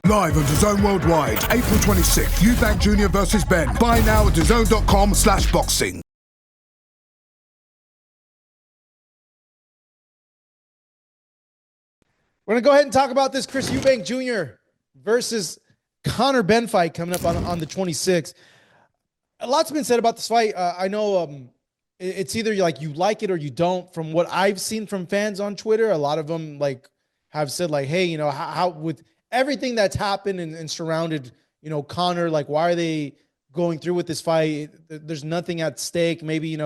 Live on DAZN Worldwide, April 26th, Eubank Jr versus Benn. Buy now at DAZN.com/boxing. We're going to go ahead and talk about this Chris Eubank Jr. versus Conor Benn fight coming up on the 26th. A lot's been said about this fight. I know it's either you like it or you don't. From what I've seen from fans on Twitter, a lot of them have said hey, how with everything that's happened and surrounded, Conor, why are they going through with this fight? There's nothing at stake. Maybe,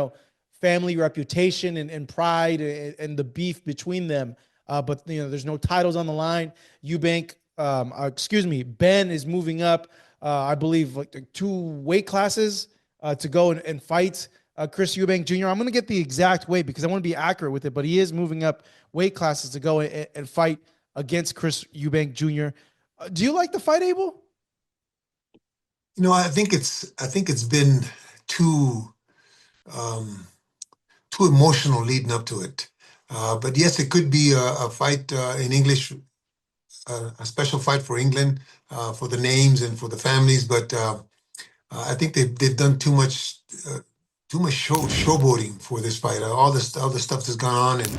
family reputation and pride and the beef between them. But there's no titles on the line. Benn is moving up, I believe, 2 weight classes to go and fight Chris Eubank Jr. I'm going to get the exact weight because I want to be accurate with it, but he is moving up weight classes to go and fight against Chris Eubank Jr. Do you like the fight, Abel? I think it's been too emotional leading up to it. But yes, it could be a fight in English, a special fight for England, for the names and for the families. But I think they've done too much showboating for this fight. All the stuff that's gone on, and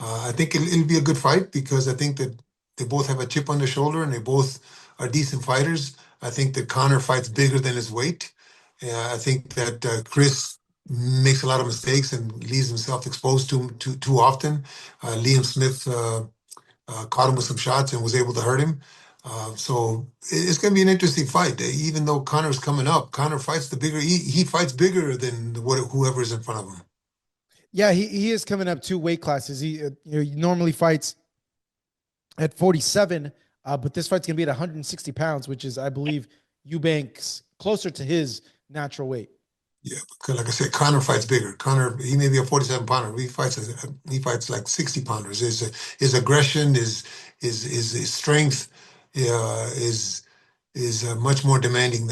I think it'll be a good fight because I think that they both have a chip on their shoulder and they both are decent fighters. I think that Conor fights bigger than his weight. I think that Chris makes a lot of mistakes and leaves himself exposed too often. Liam Smith caught him with some shots and was able to hurt him. So it's going to be an interesting fight. Even though Conor's coming up, Conor fights he fights bigger than whoever is in front of him. Yeah, he is coming up 2 weight classes. He normally fights at 47, but this fight's going to be at 160 pounds, which is, I believe, Eubank's closer to his natural weight. Yeah, because like I said, Conor fights bigger. Conor, he may be a 47-pounder. He fights like 60-pounders. His aggression, his strength, is much more demanding,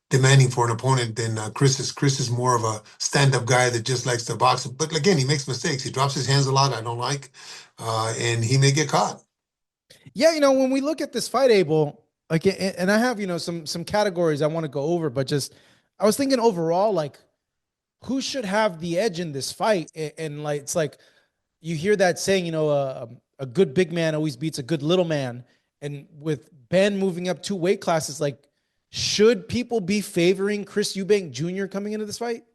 demanding for an opponent than Chris is. Chris is more of a stand-up guy that just likes to box. But again, he makes mistakes. He drops his hands a lot. I don't like, and he may get caught. Yeah, when we look at this fight, Abel, and I have some categories I want to go over, but just. I was thinking overall, who should have the edge in this fight? And it's you hear that saying, a good big man always beats a good little man. And with Benn moving up 2 weight classes, should people be favoring Chris Eubank Jr. coming into this fight?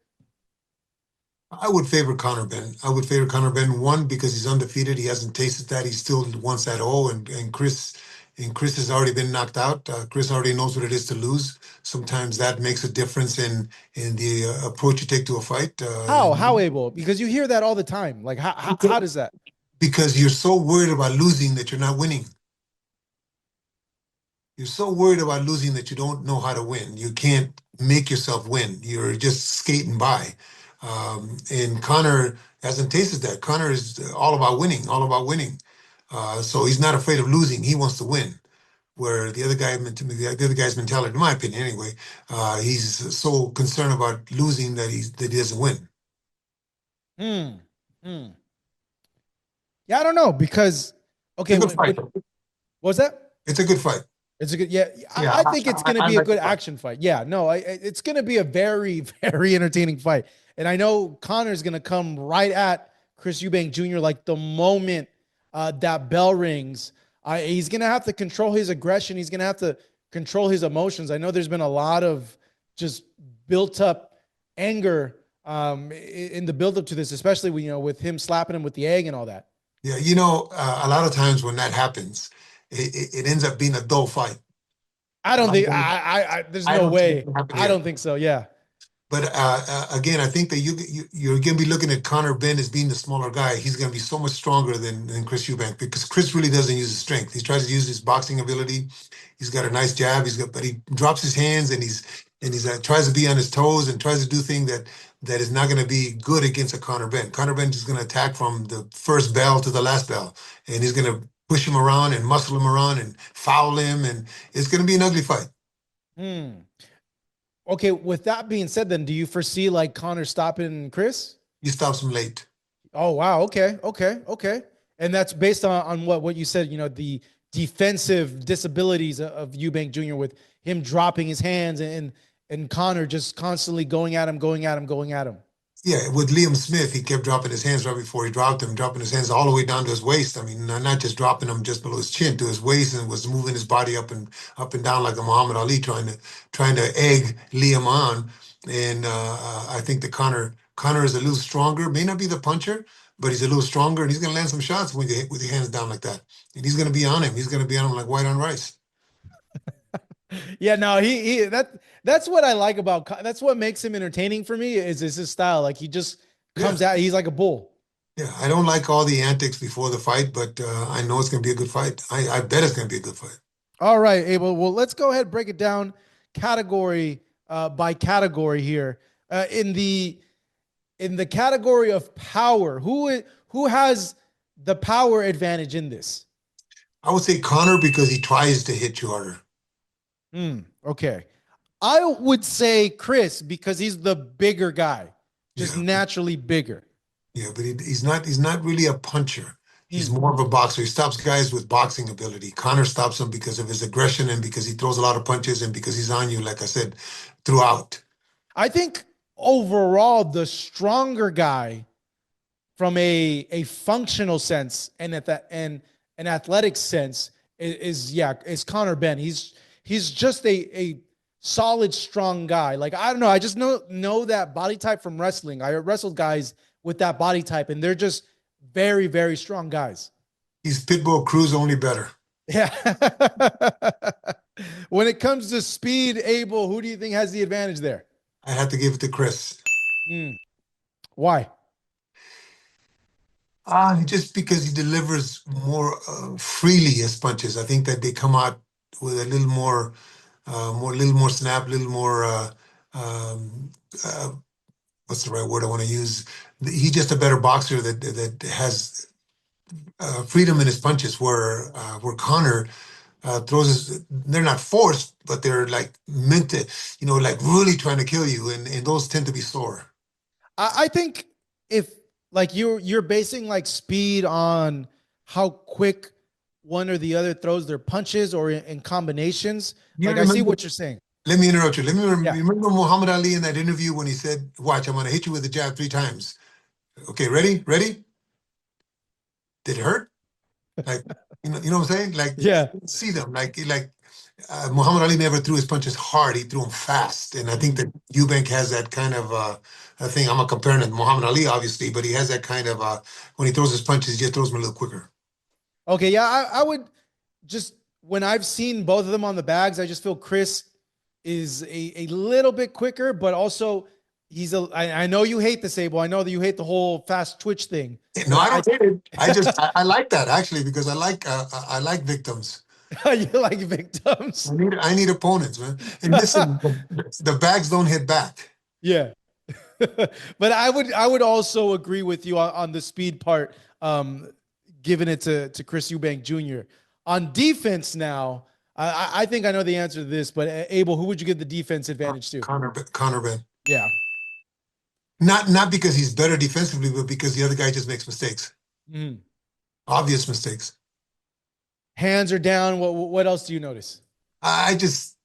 I would favor Conor Benn. I would favor Conor Benn, one, because he's undefeated. He hasn't tasted that. He still wants that O. And Chris has already been knocked out. Chris already knows what it is to lose. Sometimes that makes a difference in the approach you take to a fight. How, Abel? Because you hear that all the time. How does that? Because you're so worried about losing that you're not winning. You're so worried about losing that you don't know how to win. You can't make yourself win. You're just skating by. And Conor hasn't tasted that. Conor is all about winning, so he's not afraid of losing. He wants to win. Where the other guy's mentality, in my opinion anyway, he's so concerned about losing that he doesn't win. Yeah, I don't know because what was that? It's a good fight. It's a good, I think it's going to be a good action fight. Yeah, no, it's going to be a very, very entertaining fight. And I know Conor's going to come right at Chris Eubank Jr. the moment that bell rings. He's going to have to control his aggression. He's going to have to control his emotions. I know there's been a lot of just built up anger in the build up to this, especially with him slapping him with the egg and all that. Yeah, a lot of times when that happens, it ends up being a dull fight. I don't think there's no way. I don't think so. Yeah. But again, I think that you're going to be looking at Conor Benn as being the smaller guy. He's going to be so much stronger than Chris Eubank because Chris really doesn't use his strength. He tries to use his boxing ability. He's got a nice jab. But he drops his hands and he's tries to be on his toes and tries to do things that is not going to be good against a Conor Benn. Conor Benn is going to attack from the first bell to the last bell, and he's going to push him around and muscle him around and foul him, and it's going to be an ugly fight. Okay, with that being said, then do you foresee Conor stopping Chris? He stops him late. Oh wow, okay. And that's based on what you said, the defensive disabilities of Eubank Jr. with him dropping his hands and Conor just constantly going at him, going at him, going at him. Yeah, with Liam Smith, he kept dropping his hands right before he dropped him, dropping his hands all the way down to his waist. I mean, not just dropping them just below his chin to his waist, and was moving his body up and down like a Muhammad Ali, trying to egg Liam on. And I think that Conor is a little stronger. May not be the puncher, but he's a little stronger, and he's going to land some shots with your hands down like that. And he's going to be on him. He's going to be on him like white on rice. Yeah, no, that's what I like about. That's what makes him entertaining for me is his style. Like he just comes out. He's like a bull. Yeah, I don't like all the antics before the fight, but I know it's going to be a good fight. I bet it's going to be a good fight. All right, Abel. Well, let's go ahead and break it down category by category here. In the category of power, who has the power advantage in this? I would say Conor because he tries to hit you harder. Okay. I would say Chris because he's the bigger guy, just naturally bigger. Yeah, but he's not really a puncher. He's more of a boxer. He stops guys with boxing ability. Conor stops them because of his aggression and because he throws a lot of punches and because he's on you, like I said, throughout. I think overall the stronger guy from a functional sense and an athletic sense is Conor Benn. He's just a solid, strong guy. Like, I don't know. I just know that body type from wrestling. I wrestled guys with that body type, and they're just very, very strong guys. He's Pitbull Cruz, only better. Yeah. When it comes to speed, Abel, who do you think has the advantage there? I have to give it to Chris. Why? Just because he delivers more freely his punches. I think that they come out with a little more snap, a little more. What's the right word I want to use? He's just a better boxer that has freedom in his punches. Where Conor throws they're not forced, but they're like meant to, like really trying to kill you, and those tend to be sore. I think if like you're basing like speed on how quick one or the other throws their punches or in combinations. Like I see what you're saying. Let me interrupt you. Remember Muhammad Ali in that interview when he said, "Watch, I'm going to hit you with a jab 3 times." Okay, ready? Did it hurt? Like, you know what I'm saying? Like, see them. Like Muhammad Ali never threw his punches hard. He threw them fast. And I think that Eubank has that kind of a thing. I'm not comparing it to Muhammad Ali, obviously, but he has that kind of, when he throws his punches, he just throws them a little quicker. Okay, yeah, I would just, when I've seen both of them on the bags, I just feel Chris is a little bit quicker, but also I know you hate this, Abel. I know that you hate the whole fast twitch thing. No, I don't hate it. I like that actually because I like victims. You like victims? I need opponents, man. And listen, the bags don't hit back. Yeah. But I would also agree with you on the speed part, giving it to Chris Eubank Jr. On defense now, I think I know the answer to this, but Abel, who would you give the defense advantage to? Conor Benn. Yeah. Not because he's better defensively, but because the other guy just makes mistakes. Obvious mistakes. Hands are down. What else do you notice? I just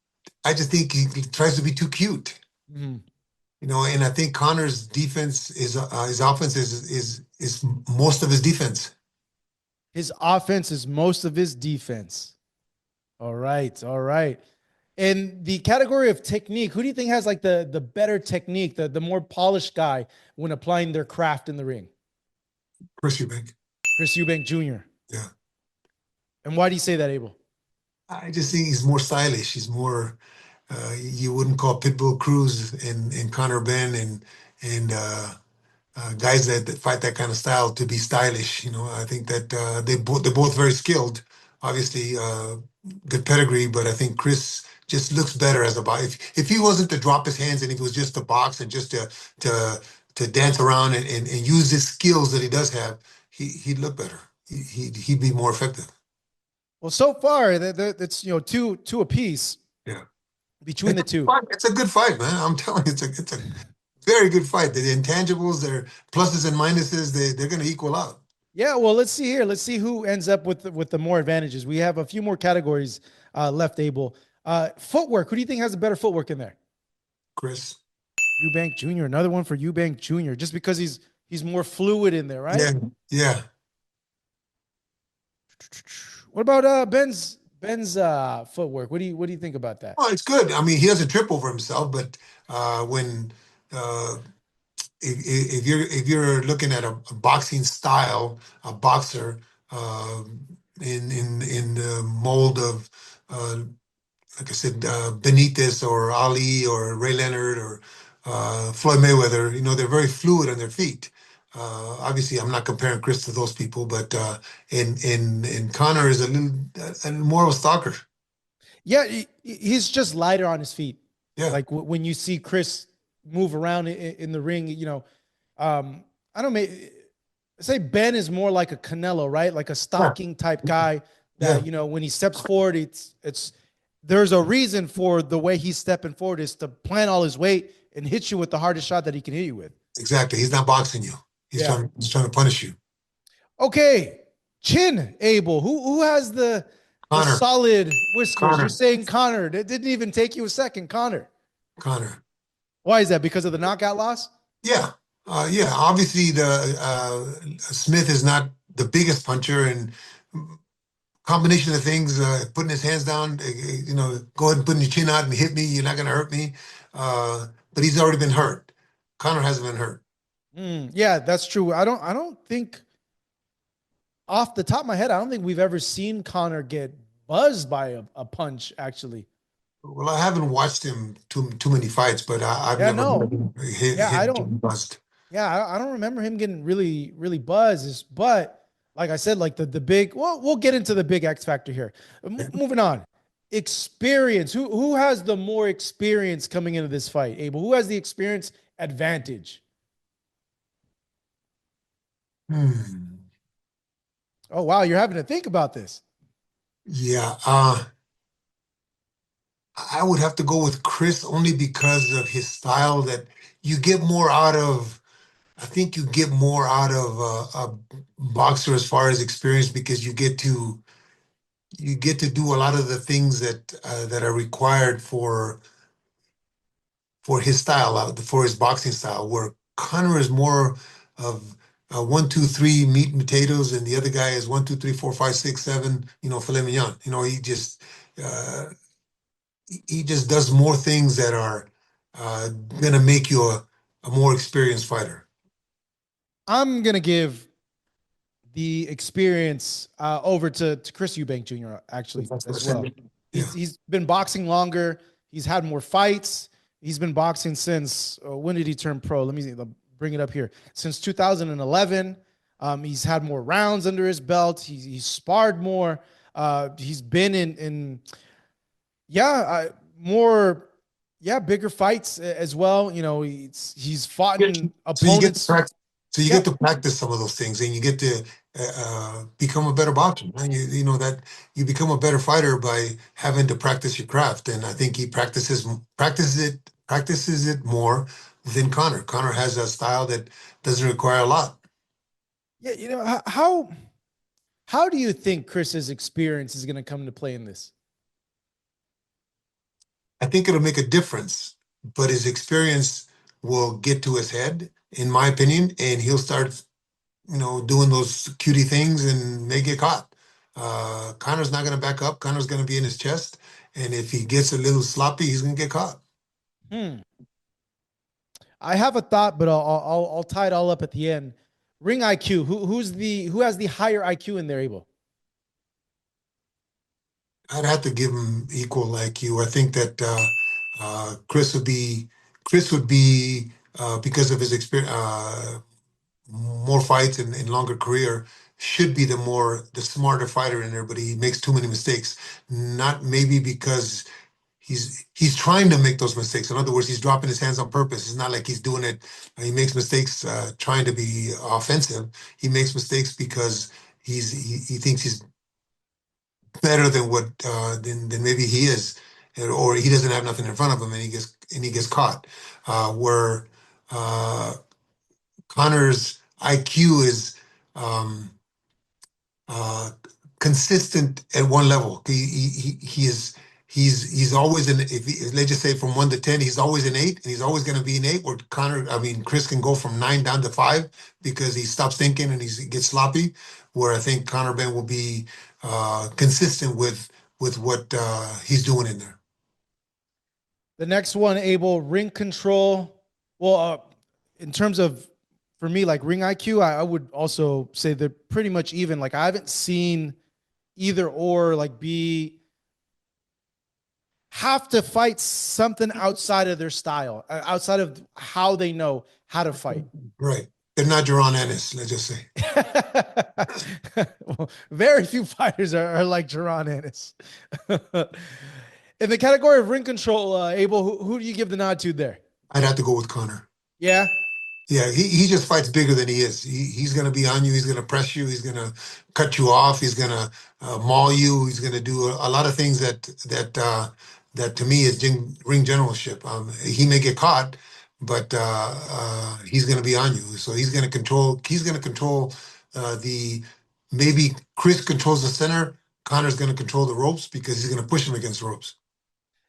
think he tries to be too cute. And I think Conor's defense is his offense is most of his defense. His offense is most of his defense. All right. In the category of technique, who do you think has like the better technique, the more polished guy when applying their craft in the ring? Chris Eubank Jr. Yeah. And why do you say that, Abel? I just think he's more stylish. He's more, you wouldn't call Pitbull Cruz and Conor Benn and guys that fight that kind of style to be stylish. I think that they're both very skilled. Obviously, good pedigree, but I think Chris just looks better as a boxer. If he wasn't to drop his hands and if it was just to box and just to dance around and use his skills that he does have, he'd look better. He'd be more effective. Well, so far that's two apiece. Yeah, between the two, it's a good fight, man. I'm telling you, it's a very good fight. The intangibles, their pluses and minuses, they're going to equal out. Yeah, well, let's see here. Let's see who ends up with the more advantages. We have a few more categories left, Abel. Footwork. Who do you think has the better footwork in there? Chris. Eubank Jr. Another one for Eubank Jr. Just because he's more fluid in there, right? Yeah, yeah. What about Ben's footwork? What do you think about that? Well, it's good. I mean, he doesn't trip over himself, but when uh, if you're looking at a boxing style, a boxer uh, in the mold of like I said, Benitez or Ali or Ray Leonard or Floyd Mayweather, they're very fluid on their feet. Obviously, I'm not comparing Chris to those people, but in Connor is a more of a stalker. Yeah, he's just lighter on his feet. Yeah, Like when you see Chris move around in the ring, I don't say Ben is more like a Canelo, right? Like a yeah, stalking type guy yeah, that when he steps forward, it's there's a reason for the way he's stepping forward is to plant all his weight and hit you with the hardest shot that he can hit you with. exactly. He's not boxing you. He's Yeah. trying to punish you. Okay. Chin Abel. Who has the Connor, solid whiskers? You're Connor, saying Connor. It didn't even take you a second, Connor. Connor. Why is that? Because of the knockout loss? Yeah, yeah. Obviously, the Smith is not the biggest puncher, and combination of things, putting his hands down, go ahead and put your chin out and hit me. You're not going to hurt me. But he's already been hurt. Connor hasn't been hurt. Yeah, that's true. I don't think off the top of my head, I don't think we've ever seen Connor get buzzed by a punch, actually. Well, I haven't watched him too many fights, but I've Yeah, never heard no. him Yeah, I don't. hit bust. Yeah, I don't remember him getting really, really buzzed. But like I said, like the big. Well, we'll get into the big X factor here. Moving on. Experience. Who has the more experience coming into this fight? Abel. Who has the experience advantage? Hmm. Oh wow, you're having to think about this. Yeah, I would have to go with Chris only because of his style that you get more out of. I think you get more out of a boxer as far as experience because you get to do a lot of the things that are required for his style, for his boxing style. Where Conor is more of 1, 2, 3 meat and potatoes, and the other guy is 1, 2, 3, 4, 5, 6, 7. Filet mignon. Uh, he just does more things that are gonna make you a more experienced fighter. I'm gonna give the experience over to Chris Eubank Jr. actually as well. Yeah. He's been boxing longer. He's had more fights. He's been boxing since when did he turn pro? Let me bring it up here. Since 2011. He's had more rounds under his belt. He's sparred more. He's been in yeah more bigger fights as well. He's fought in So you get to opponents. practice. So you Yeah, get to practice some of those things, and you get to become a better boxer. And you know that you become a better fighter by having to practice your craft. And I think he practices it more than Connor. Connor has a style that doesn't require a lot. yeah. How do you think Chris's experience is going to come into play in this? I think it'll make a difference, but his experience will get to his head, in my opinion, and he'll start doing those cutie things and may get caught. Connor's not going to back up. Connor's going to be in his chest. And if he gets a little sloppy, he's going to get caught. Hmm. I have a thought, but I'll tie it all up at the end. Ring IQ. Who has the higher IQ in there, Abel? I'd have to give him equal IQ. I think that Chris would be because of his experience, more fights and longer career, should be the smarter fighter in there, but he makes too many mistakes. Not maybe because he's trying to make those mistakes. In other words, he's dropping his hands on purpose. It's not like he's doing it. He makes mistakes trying to be offensive. He makes mistakes because he thinks he's better than what than maybe he is, or he doesn't have nothing in front of him, and he gets caught. Where Connor's IQ is. uh, consistent at one level. He's always in. If let's just say from 1 to 10, he's always an 8, and he's always going to be an 8. Where Chris can go from 9 down to 5 because he stops thinking and he gets sloppy. Where I think Conor Benn will be consistent with what he's doing in there. The next one, Abel, ring control. Well, in terms of, for me, like ring IQ, I would also say they're pretty much even. Like I haven't seen either or like have to fight something outside of their style, outside of how they know how to fight. Right. They're not Jaron Ennis, let's just say. Well, very few fighters are like Jaron Ennis. In the category of ring control, Abel, who do you give the nod to there? I'd have to go with Conor. Yeah. Yeah, he just fights bigger than he is. He's going to be on you. He's going to press you. He's going to cut you off. He's going to maul you. He's going to do a lot of things that to me is ring generalship. He may get caught, but he's going to be on you. So he's going to control. He's going to control the. Maybe Chris controls the center. Conor's going to control the ropes because he's going to push him against the ropes.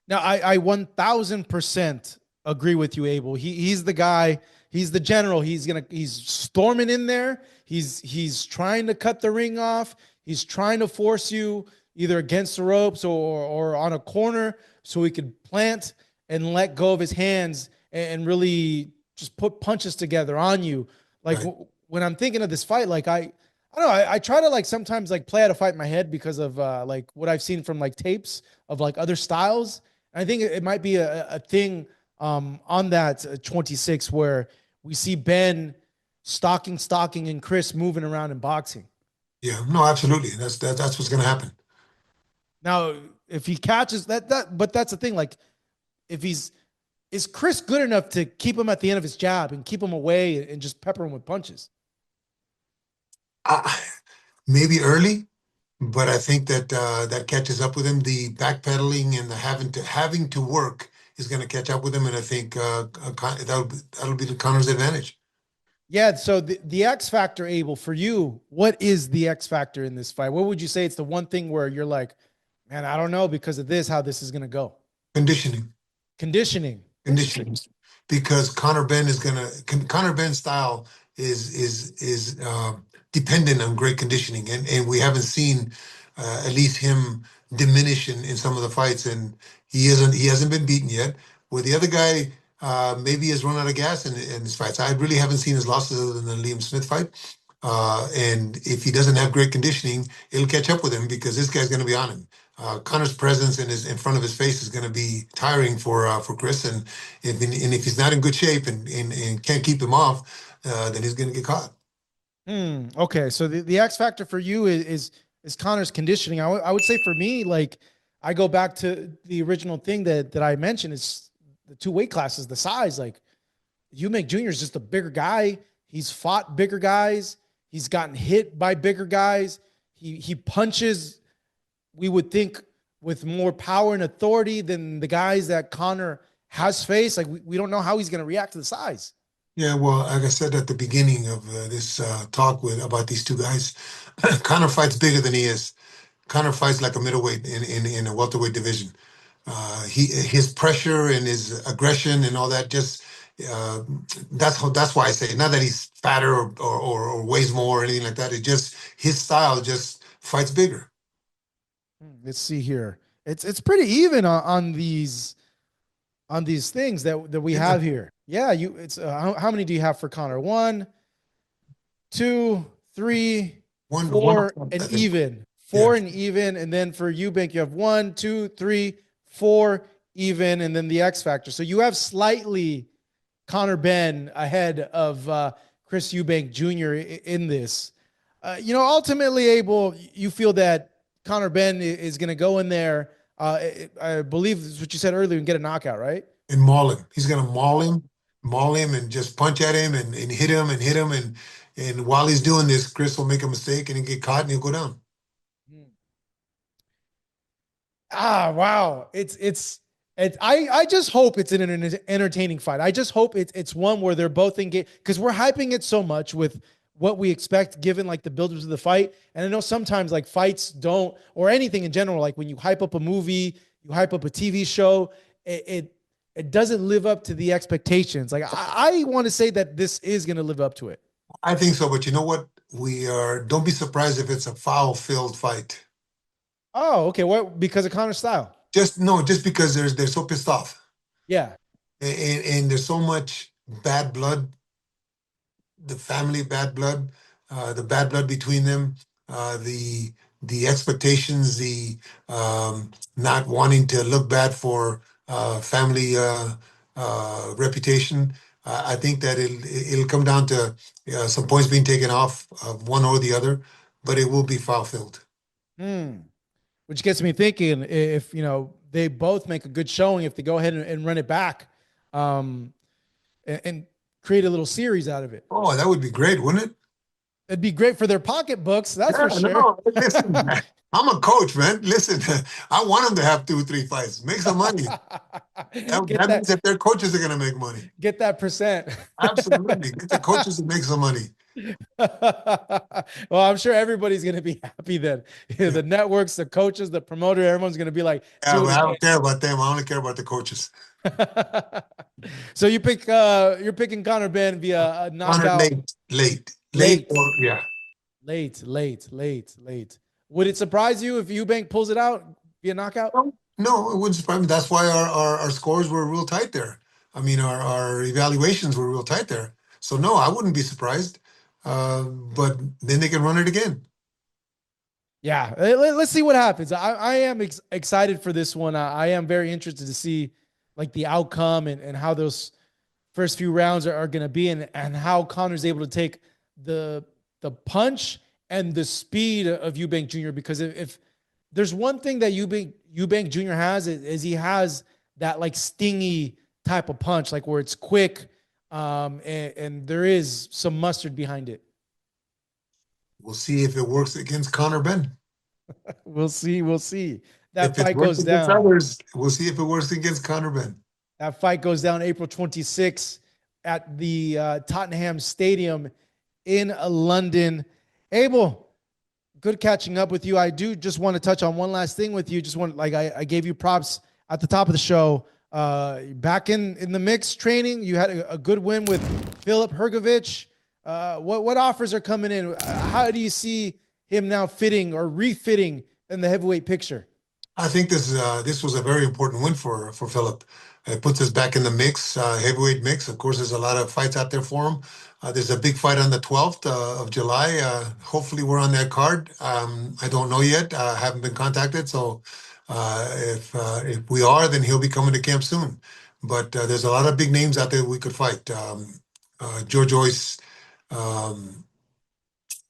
Now, I 1000% agree with you, Abel. He's the guy. He's the general. He's storming in there. He's trying to cut the ring off. He's trying to force you either against the ropes or on a corner so he could plant and let go of his hands and really just put punches together on you. Like right. When I'm thinking of this fight, like I don't know. I try to like sometimes like play out a fight in my head because of like what I've seen from like tapes of like other styles. And I think it might be a thing on that 26 where we see Ben stalking and Chris moving around in boxing. Yeah, no, absolutely. That's what's going to happen. Now, if he catches but that's the thing. Like, is Chris good enough to keep him at the end of his jab and keep him away and just pepper him with punches? Maybe early, but I think that that catches up with him. The backpedaling and the having to work is going to catch up with him, and I think that'll be the Conor's advantage. Yeah. So the X factor, Abel, for you, what is the X factor in this fight? What would you say it's the one thing where you're like, man, I don't know because of this how this is going to go? Conditioning. Because Conor Benn's style is dependent on great conditioning, and we haven't seen at least him diminish in some of the fights, and he hasn't been beaten yet. Where the other guy maybe has run out of gas in his fights. I really haven't seen his losses other than the Liam Smith fight. And if he doesn't have great conditioning, it'll catch up with him because this guy's going to be on him. Conor's presence in front of his face is going to be tiring for Chris, and if he's not in good shape and can't keep him off, then he's going to get caught. Okay, so the X factor for you is Conor's conditioning. I would say for me, like I go back to the original thing that I mentioned is the two weight classes, the size. Like Eubank Jr. is just a bigger guy. He's fought bigger guys. He's gotten hit by bigger guys. He punches, we would think, with more power and authority than the guys that Conor has faced. Like we don't know how he's going to react to the size. Yeah, well, like I said at the beginning of this talk about these two guys, Conor fights bigger than he is. Conor fights like a middleweight in a welterweight division. His pressure and his aggression and all that that's why I say not that he's fatter or weighs more or anything like that. It just his style just fights bigger. Let's see here. It's pretty even on these things that we have here. Yeah, it's how many do you have for Conor? 1, 2, 3, 4, and even. 4 and even, and then for Eubank you have 1, 2, 3, 4 even, and then the X factor. So you have slightly Conor Benn ahead of Chris Eubank Jr. in this. Ultimately, Abel, you feel that Conor Benn is going to go in there. I believe this is what you said earlier and get a knockout, right? And maul him. He's going to maul him and just punch at him and hit him. And while he's doing this, Chris will make a mistake and he'll get caught and he'll go down. Wow. I just hope it's an entertaining fight. I just hope it's one where they're both engaged because we're hyping it so much with what we expect given like the builders of the fight. And I know sometimes like fights don't, or anything in general, like when you hype up a movie, you hype up a TV show, it doesn't live up to the expectations. Like I want to say that this is going to live up to it. I think so, but you know what? Don't be surprised if it's a foul-filled fight. Oh, okay. What? Because of Connor's style. Just because they're so pissed off. Yeah. And there's so much bad blood, the family bad blood, the bad blood between them, the expectations, the not wanting to look bad for family reputation. I think that it'll come down to some points being taken off of one or the other, but it will be foul filled. Which gets me thinking, if they both make a good showing, if they go ahead and run it back, and create a little series out of it. Oh, that would be great, wouldn't it? It'd be great for their pocketbooks, that's for sure. No, listen, I'm a coach, man. Listen, I want them to have 2-3 fights. Make some money. That means that their coaches are going to make money. Get that percent. Absolutely. Get the coaches to make some money. Well, I'm sure everybody's going to be happy then. The networks, the coaches, the promoter, everyone's going to be like, yeah, I don't care about them. I only care about the coaches. So you're picking Conor Benn via a knockout. Late. Would it surprise you if Eubank pulls it out via knockout? No, it wouldn't surprise me. That's why our scores were real tight there. I mean, our evaluations were real tight there. So no, I wouldn't be surprised. But then they can run it again. Yeah, let's see what happens. I am excited for this one. I am very interested to see like the outcome and how those first few rounds are going to be, and how Conor's able to take the punch and the speed of Eubank Jr. Because if there's one thing that Eubank Jr. has is he has that like stingy type of punch, like where it's quick, and there is some mustard behind it. We'll see if it works against Conor Benn. We'll see. That if fight goes down. Others, we'll see if it works against Conor Benn. That fight goes down April 26th at the Tottenham Stadium in London. Abel, good catching up with you. I do just want to touch on one last thing with you. I gave you props at the top of the show. Back in the mix training, you had a good win with Filip Hrgović. What offers are coming in? How do you see him now fitting or refitting in the heavyweight picture? I think this was a very important win for Filip. It puts us back in the mix, heavyweight mix. Of course, there's a lot of fights out there for him. There's a big fight on the 12th of July. Hopefully, we're on that card. I don't know yet. I haven't been contacted. So if we are, then he'll be coming to camp soon. But there's a lot of big names out there we could fight. George Joyce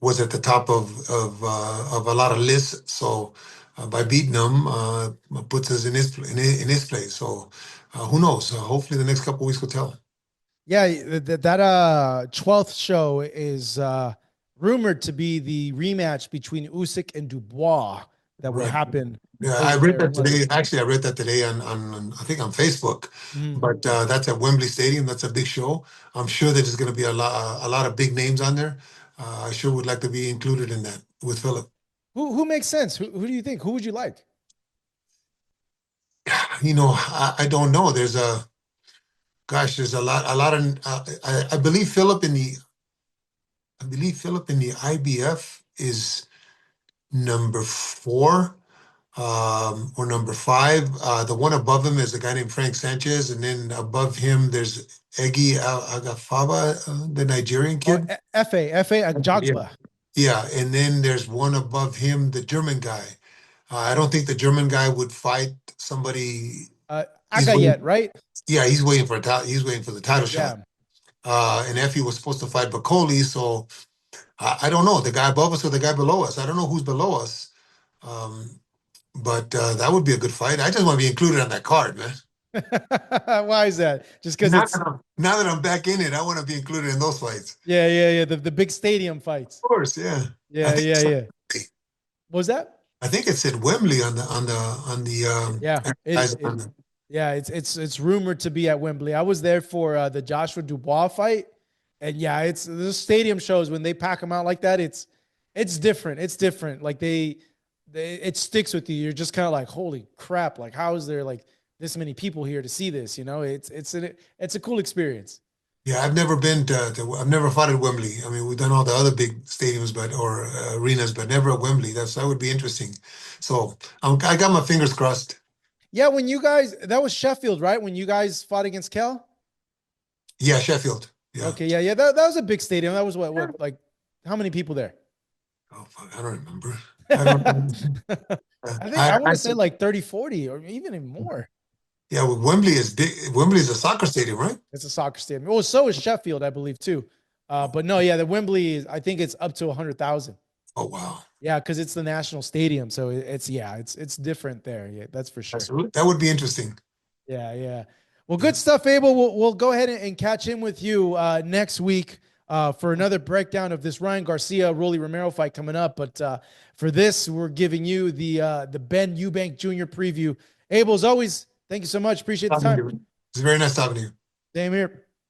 was at the top of a lot of lists. So by beating him, puts us in his place. So who knows? Hopefully, the next couple of weeks will tell. Yeah, that 12th show is rumored to be the rematch between Usyk and Dubois that will happen. Yeah, I read that today. Actually, I read that today on I think on Facebook. But that's at Wembley Stadium. That's a big show. I'm sure that there's going to be a lot of big names on there. I sure would like to be included in that with Filip. Who makes sense? Who do you think? Who would you like? I don't know. There's a lot of. I believe Filip in the IBF is number 4 or number 5. The one above him is a guy named Frank Sanchez, and then above him there's Egi Agafaba, the Nigerian kid. F.A. Ajagba. Yeah, and then there's one above him, the German guy. I don't think the German guy would fight somebody. Agayet, right? Yeah, he's waiting for the title shot. And Effie was supposed to fight Bacoli, so I don't know, the guy above us or the guy below us. I don't know who's below us. But that would be a good fight. I just want to be included on that card, man. Why is that? Just because now that I'm back in it, I want to be included in those fights. Yeah. The big stadium fights. Of course, yeah. Yeah. What was that? I think it said Wembley on the it's rumored to be at Wembley. I was there for the Joshua Dubois fight, And yeah, it's the stadium shows when they pack them out like that. It's different. It's different. Like it sticks with you. You're just kind of like, holy crap! Like, how is there like this many people here to see this? You know, it's a cool experience. Yeah, I've never been I've never fought at Wembley. I mean, we've done all the other big stadiums, or arenas, but never at Wembley. That would be interesting. So I got my fingers crossed. Yeah, when you guys that was Sheffield, right? When you guys fought against Kel. Yeah, Sheffield. Yeah. Okay, yeah. That was a big stadium. That was what like how many people there? Oh, fuck, I don't remember. I don't remember. I think I want to say like 30, 40, or even more. Yeah, well, Wembley is big. Wembley is a soccer stadium, right? It's a soccer stadium. Well, so is Sheffield, I believe, too. But no, yeah, the Wembley is, I think it's up to 100,000. Oh, wow. Yeah, because it's the national stadium, so it's different there. Yeah, that's for sure. That would be interesting. Yeah, yeah. Well, good stuff, Abel. We'll go ahead and catch in with you next week for another breakdown of this Ryan Garcia Rolly Romero fight coming up. But for this, we're giving you the Ben Eubank Jr. preview. Abel, as always, thank you so much. Appreciate the time. It's very nice talking to you. Same here.